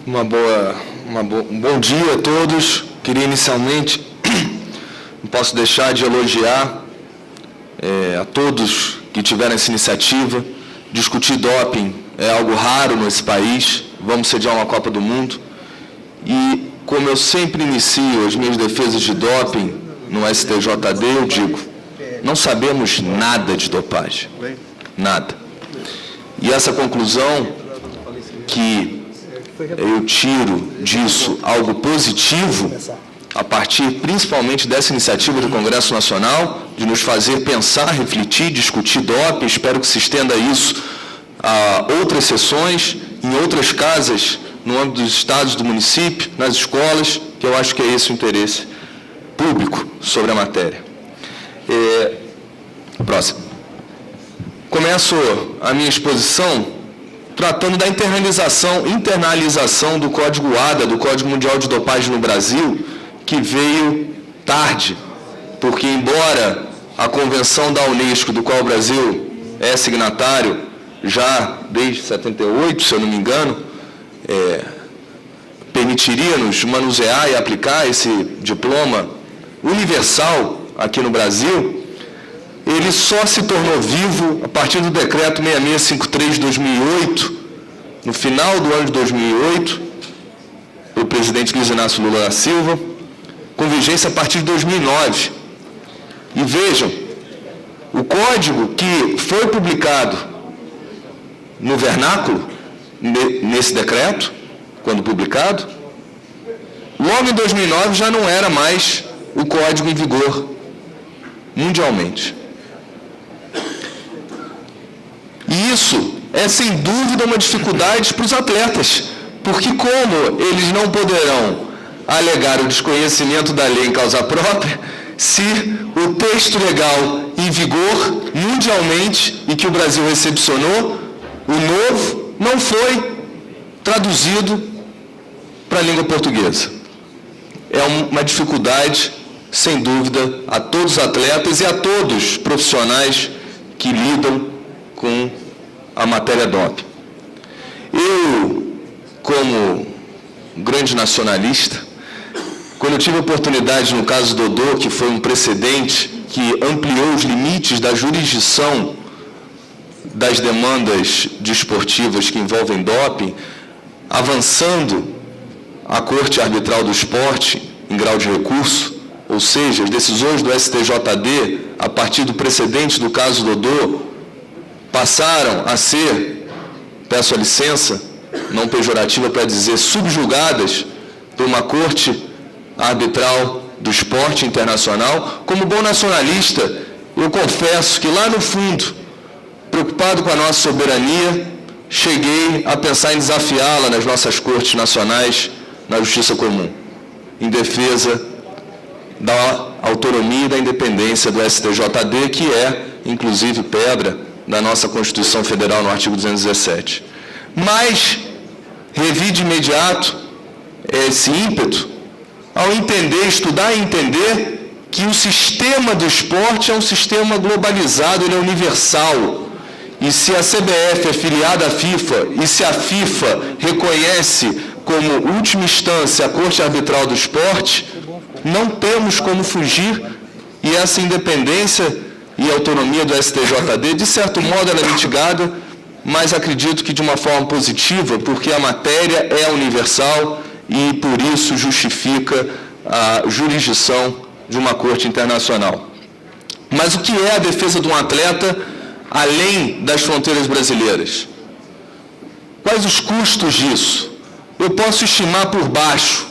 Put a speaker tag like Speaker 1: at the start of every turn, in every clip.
Speaker 1: Um bom dia a todos. Queria inicialmente, não posso deixar de elogiar a todos que tiveram essa iniciativa. Discutir doping é algo raro nesse país, vamos sediar uma Copa do Mundo. E como eu sempre inicio as minhas defesas de doping no STJD, eu digo, não sabemos nada de dopagem, nada. E essa conclusão que eu tiro disso algo positivo, a partir principalmente dessa iniciativa do Congresso Nacional, de nos fazer pensar, refletir, discutir doping. Espero que se estenda isso a outras sessões, em outras casas, no âmbito dos estados, do município, nas escolas, que eu acho que é esse o interesse público sobre a matéria. Próximo. Começo a minha exposição tratando da internalização do Código ADA, do Código Mundial de Dopagem no Brasil, que veio tarde, porque embora a Convenção da Unesco, do qual o Brasil é signatário já desde 78, se eu não me engano, permitiria-nos manusear e aplicar esse diploma universal aqui no Brasil, ele só se tornou vivo a partir do decreto 6653 de 2008, no final do ano de 2008, pelo presidente Luiz Inácio Lula da Silva, com vigência a partir de 2009. E vejam, o código que foi publicado no vernáculo, nesse decreto, quando publicado, logo em 2009 já não era mais o código em vigor mundialmente. E isso é, sem dúvida, uma dificuldade para os atletas, porque como eles não poderão alegar o desconhecimento da lei em causa própria, se o texto legal em vigor mundialmente e que o Brasil recepcionou, o novo, não foi traduzido para a língua portuguesa. É uma dificuldade, sem dúvida, a todos os atletas e a todos os profissionais que lidam com a matéria doping. Eu, como grande nacionalista, quando eu tive a oportunidade, no caso do Dodô, que foi um precedente que ampliou os limites da jurisdição das demandas desportivas que envolvem doping, avançando a Corte Arbitral do Esporte em grau de recurso, ou seja, as decisões do STJD, a partir do precedente do caso Dodô, passaram a ser, peço a licença, não pejorativa para dizer, subjugadas por uma Corte Arbitral do Esporte Internacional. Como bom nacionalista, eu confesso que lá no fundo, preocupado com a nossa soberania, cheguei a pensar em desafiá-la nas nossas cortes nacionais, na justiça comum, em defesa da autonomia e da independência do STJD, que é, inclusive, pedra da nossa Constituição Federal no artigo 217. Mas revi de imediato esse ímpeto ao entender, estudar e entender que o sistema do esporte é um sistema globalizado, ele é universal. E se a CBF é filiada à FIFA e se a FIFA reconhece como última instância a Corte Arbitral do Esporte, não temos como fugir, e essa independência e autonomia do STJD, de certo modo, ela é mitigada, mas acredito que de uma forma positiva, porque a matéria é universal e, por isso, justifica a jurisdição de uma corte internacional. Mas o que é a defesa de um atleta além das fronteiras brasileiras? Quais os custos disso? Eu posso estimar por baixo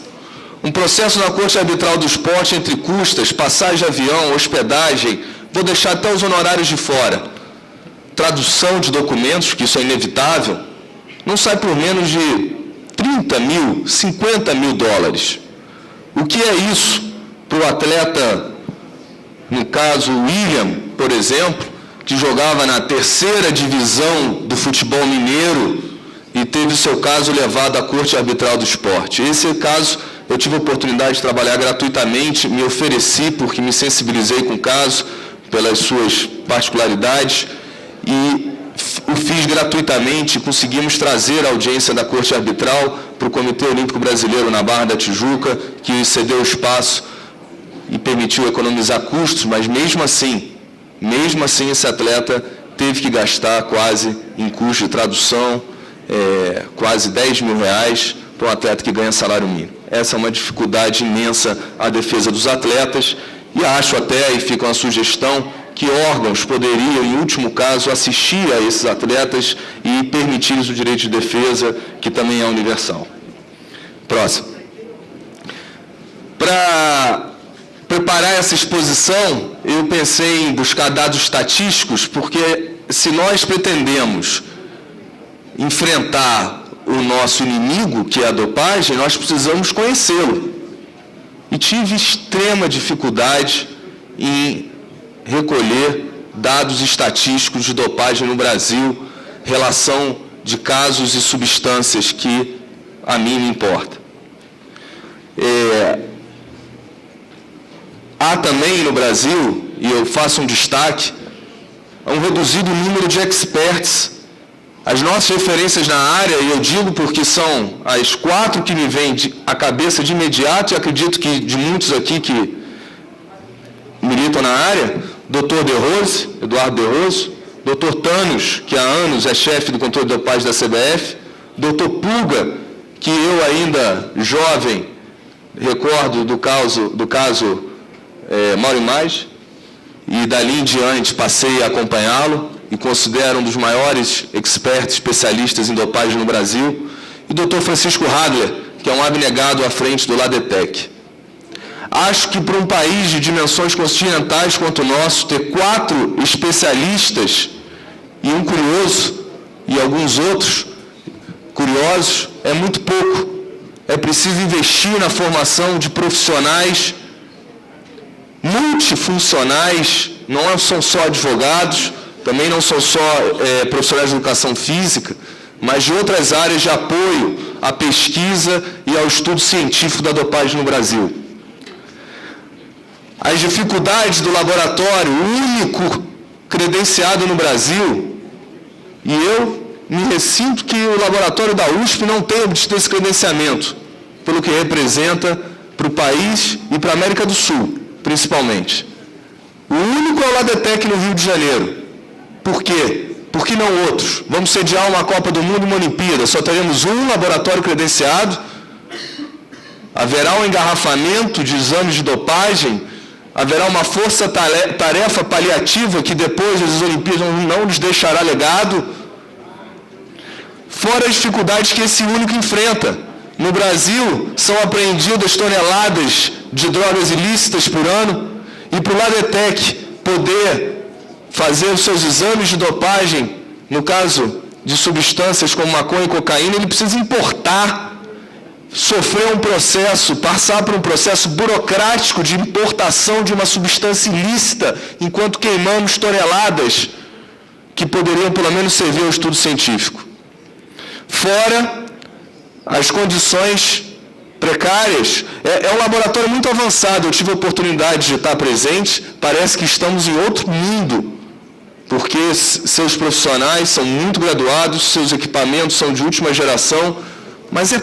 Speaker 1: um processo na Corte Arbitral do Esporte entre custas, passagem de avião, hospedagem, vou deixar até os honorários de fora, tradução de documentos, que isso é inevitável, não sai por menos de 30 mil, 50 mil dólares. O que é isso para o atleta, no caso William, por exemplo, que jogava na terceira divisão do futebol mineiro e teve o seu caso levado à Corte Arbitral do Esporte? Esse caso eu tive a oportunidade de trabalhar gratuitamente, me ofereci porque me sensibilizei com o caso, pelas suas particularidades, e o fiz gratuitamente, conseguimos trazer a audiência da Corte Arbitral para o Comitê Olímpico Brasileiro na Barra da Tijuca, que cedeu espaço e permitiu economizar custos, mas mesmo assim esse atleta teve que gastar quase em custo de tradução, quase R$10 mil para um atleta que ganha salário mínimo. Essa é uma dificuldade imensa à defesa dos atletas, e acho até, e fica uma sugestão, que órgãos poderiam, em último caso, assistir a esses atletas e permitir-lhes o direito de defesa, que também é universal. Próximo. Para preparar essa exposição, eu pensei em buscar dados estatísticos, porque se nós pretendemos enfrentar o nosso inimigo, que é a dopagem, nós precisamos conhecê-lo. E tive extrema dificuldade em recolher dados estatísticos de dopagem no Brasil, relação de casos e substâncias que a mim me importa. Há também no Brasil, e eu faço um destaque, um reduzido número de experts. As nossas referências na área, e eu digo porque são as 4 que me vêm à cabeça de imediato, e acredito que de muitos aqui que militam na área, Dr. De Rose, Eduardo De Rose, Dr. Thanos, que há anos é chefe do controle de dopagem da CBF, Dr. Pulga, que eu ainda jovem recordo do caso Mauro Mais, e dali em diante passei a acompanhá-lo e considero um dos maiores experts especialistas em dopagem no Brasil, e Dr. Francisco Hagler, que é um abnegado à frente do LADETEC. Acho que para um país de dimensões continentais quanto o nosso, ter 4 especialistas e um curioso e alguns outros curiosos é muito pouco. É preciso investir na formação de profissionais multifuncionais, não são só advogados, também não são só profissionais de educação física, mas de outras áreas de apoio à pesquisa e ao estudo científico da dopagem no Brasil. As dificuldades do laboratório único credenciado no Brasil, e eu me ressinto que o laboratório da USP não tenha obtido esse credenciamento, pelo que representa para o país e para a América do Sul, principalmente. O único é o LADETEC no Rio de Janeiro. Por quê? Por que não outros? Vamos sediar uma Copa do Mundo e uma Olimpíada, só teremos um laboratório credenciado, haverá um engarrafamento de exames de dopagem, haverá uma força-tarefa paliativa que depois das Olimpíadas não nos deixará legado, fora as dificuldades que esse único enfrenta. No Brasil, são apreendidas toneladas de drogas ilícitas por ano, e para o LADETEC poder fazer os seus exames de dopagem, no caso de substâncias como maconha e cocaína, ele precisa importar, sofrer um processo, passar por um processo burocrático de importação de uma substância ilícita, enquanto queimamos toneladas que poderiam pelo menos servir ao estudo científico. Fora as condições precárias, é um laboratório muito avançado, eu tive a oportunidade de estar presente, parece que estamos em outro mundo, porque seus profissionais são muito graduados, seus equipamentos são de última geração, mas é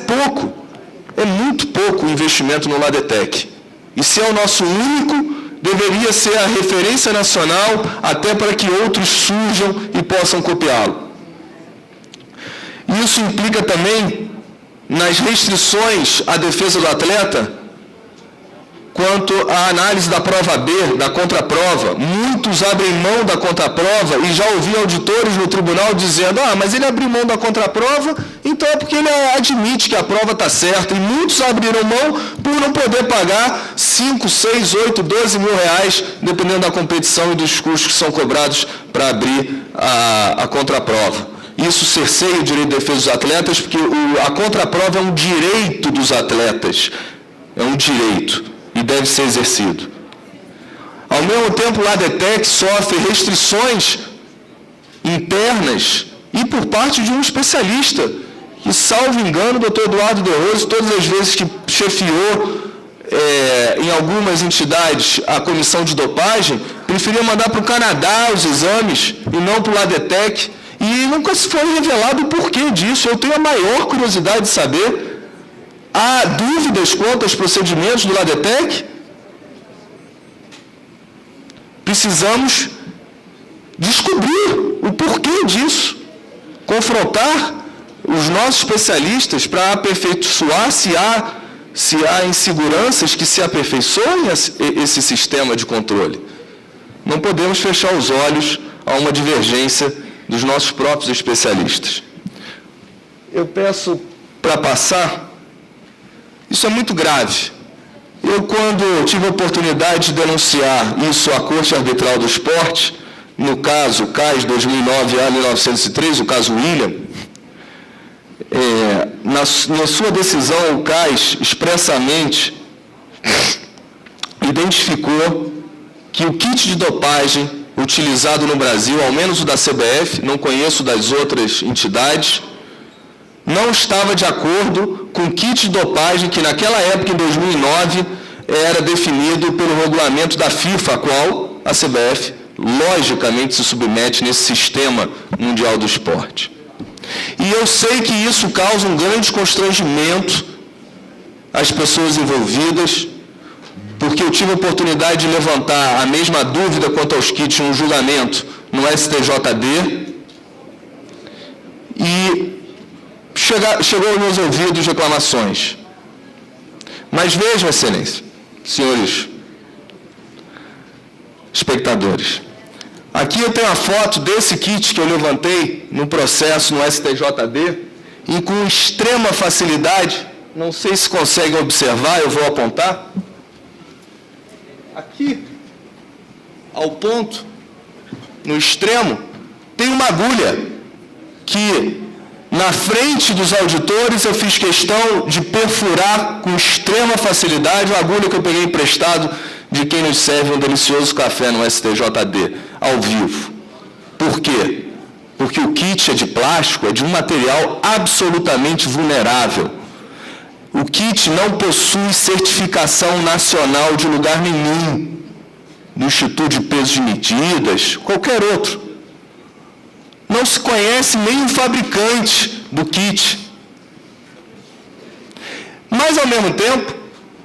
Speaker 1: muito pouco o investimento no LADETEC. E se é o nosso único, deveria ser a referência nacional, até para que outros surjam e possam copiá-lo. Isso implica também nas restrições à defesa do atleta quanto à análise da prova B, da contraprova. Muitos abrem mão da contraprova e já ouvi auditores no tribunal dizendo: mas ele abriu mão da contraprova, então é porque ele admite que a prova está certa. E muitos abriram mão por não poder pagar 5, 6, 8, 12 mil reais, dependendo da competição e dos custos que são cobrados para abrir a contraprova. Isso cerceia o direito de defesa dos atletas, porque a contraprova é um direito dos atletas, é um direito, e deve ser exercido. Ao mesmo tempo, o LADETEC sofre restrições internas e por parte de um especialista, que, salvo engano, o Dr. Eduardo De Rose, todas as vezes que chefiou em algumas entidades a comissão de dopagem, preferia mandar para o Canadá os exames e não para o LADETEC. E nunca se foi revelado o porquê disso. Eu tenho a maior curiosidade de saber. Há dúvidas quanto aos procedimentos do LADETEC? Precisamos descobrir o porquê disso. Confrontar os nossos especialistas para aperfeiçoar se há inseguranças que se aperfeiçoem esse sistema de controle. Não podemos fechar os olhos a uma divergência dos nossos próprios especialistas. Eu peço para passar, isso é muito grave. Eu, quando tive a oportunidade de denunciar isso à Corte Arbitral do Esporte, no caso CAS 2009-1903, o caso William, na sua decisão, o CAS expressamente identificou que o kit de dopagem utilizado no Brasil, ao menos o da CBF, não conheço das outras entidades, não estava de acordo com o kit de dopagem que naquela época, em 2009, era definido pelo regulamento da FIFA, a qual a CBF, logicamente, se submete nesse sistema mundial do esporte. E eu sei que isso causa um grande constrangimento às pessoas envolvidas, porque eu tive a oportunidade de levantar a mesma dúvida quanto aos kits no julgamento no STJD, e chegou aos meus ouvidos reclamações. Mas vejam, Excelência, senhores espectadores, aqui eu tenho a foto desse kit que eu levantei no processo no STJD, e com extrema facilidade, não sei se conseguem observar, eu vou apontar, aqui, ao ponto, no extremo, tem uma agulha que, na frente dos auditores, eu fiz questão de perfurar com extrema facilidade a agulha que eu peguei emprestado de quem nos serve um delicioso café no STJD, ao vivo. Por quê? Porque o kit é de plástico, é de um material absolutamente vulnerável. O kit não possui certificação nacional de lugar nenhum, do Instituto de Pesos e Medidas, qualquer outro. Não se conhece nem o fabricante do kit. Mas, ao mesmo tempo,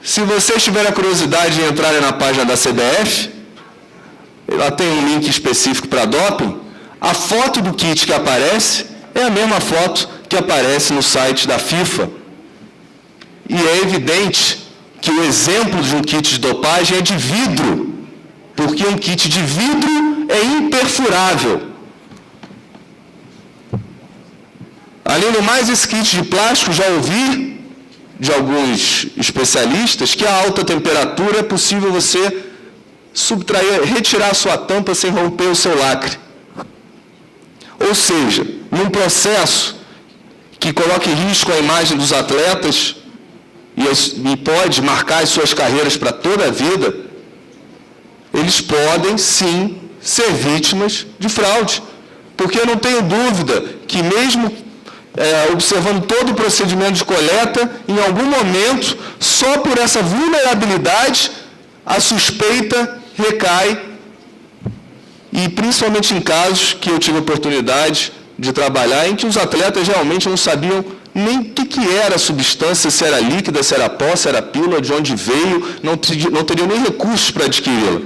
Speaker 1: se vocês tiverem a curiosidade de entrarem na página da CBF, lá tem um link específico para doping, a foto do kit que aparece é a mesma foto que aparece no site da FIFA. E é evidente que o exemplo de um kit de dopagem é de vidro, porque um kit de vidro é imperfurável. Além do mais, esse kit de plástico, já ouvi de alguns especialistas que a alta temperatura é possível você subtrair, retirar a sua tampa sem romper o seu lacre. Ou seja, num processo que coloca em risco a imagem dos atletas e pode marcar as suas carreiras para toda a vida, eles podem, sim, ser vítimas de fraude. Porque eu não tenho dúvida que mesmo observando todo o procedimento de coleta, em algum momento, só por essa vulnerabilidade, a suspeita recai, e principalmente em casos que eu tive a oportunidade de trabalhar, em que os atletas realmente não sabiam nem o que era a substância, se era líquida, se era pó, se era pílula, de onde veio, não teriam nem recursos para adquiri-la.